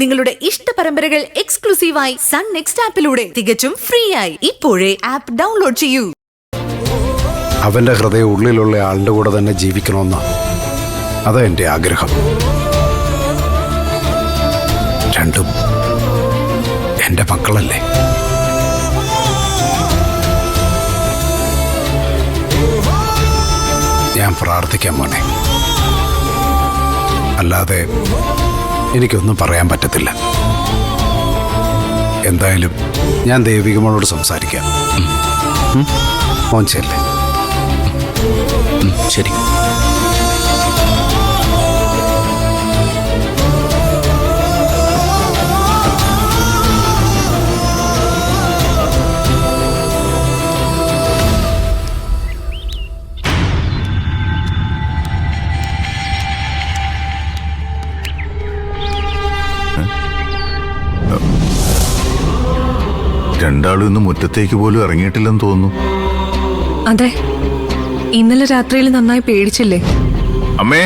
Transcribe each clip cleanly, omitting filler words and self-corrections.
നിങ്ങളുടെ ഇഷ്ട പരമ്പരകൾ എക്സ്ക്ലൂസീവായി സൺ നെക്സ്റ്റ് ആപ്പിലൂടെ തികച്ചും ഫ്രീ ആയി ഇപ്പോഴേ ആപ്പ് ഡൗൺലോഡ് ചെയ്യൂ. അവന്റെ ഹൃദയം ഉള്ളിലുള്ള ആളിന്റെ കൂടെ തന്നെ ജീവിക്കണമെന്ന് അതാ എൻ്റെ ആഗ്രഹം. രണ്ടും എൻ്റെ മക്കളല്ലേ. ഞാൻ പ്രാർത്ഥിക്കാൻ മോനെ, അല്ലാതെ എനിക്കൊന്നും പറയാൻ പറ്റത്തില്ല. എന്തായാലും ഞാൻ ദേവികമോളോട് സംസാരിക്കാം. മോൻ ചെല്ലേ. ശരി. രണ്ടാളും ഇന്ന് മുറ്റത്തേക്ക് പോലും ഇറങ്ങിയിട്ടില്ലെന്ന് തോന്നുന്നു. അതെ, ഇന്നലെ രാത്രിയിൽ നന്നായി പേടിച്ചില്ലേ? അമ്മേ,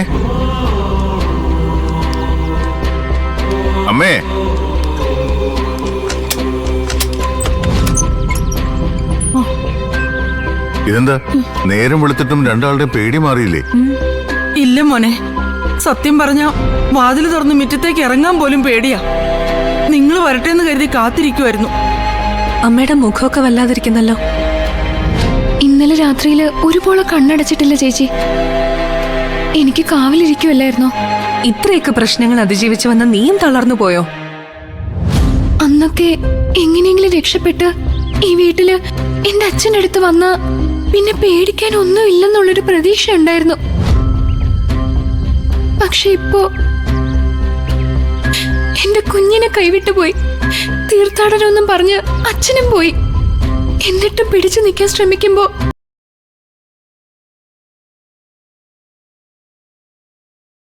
അമ്മേ, ഇതെന്താ നേരം വെളുത്തിട്ടും രണ്ടാളുടെ പേടി മാറിയില്ലേ? ഇല്ല മോനെ, സത്യം പറഞ്ഞ വാതിൽ തുറന്ന് മുറ്റത്തേക്ക് ഇറങ്ങാൻ പോലും പേടിയാ. നിങ്ങൾ വരട്ടെന്ന് കരുതി കാത്തിരിക്കുമായിരുന്നു. അമ്മയുടെ മുഖമൊക്കെ വല്ലാതിരിക്കുന്നല്ലോ. ഇന്നലെ രാത്രിയില് ഒരുപോലെ കണ്ണടച്ചിട്ടില്ല ചേച്ചി. എനിക്ക് കാവലിരിക്കുമല്ലായിരുന്നോ? ഇത്രയൊക്കെ പ്രശ്നങ്ങൾ അതിജീവിച്ചു വന്ന നീയും തളർന്നു പോയോ? അന്നൊക്കെ എങ്ങനെയെങ്കിലും രക്ഷപ്പെട്ട് ഈ വീട്ടില് എന്റെ അച്ഛൻ്റെ അടുത്ത് വന്ന പിന്നെ പേടിക്കാൻ ഒന്നും ഇല്ലെന്നുള്ളൊരു പ്രതീക്ഷ ഉണ്ടായിരുന്നു. പക്ഷെ ഇപ്പോ എന്റെ കുഞ്ഞിനെ കൈവിട്ടു പോയി. തീർത്ഥാടനമൊന്നും പറഞ്ഞ് അച്ഛനും പോയി. എന്നിട്ടും പിടിച്ചു നിൽക്കാൻ ശ്രമിക്കുമ്പോ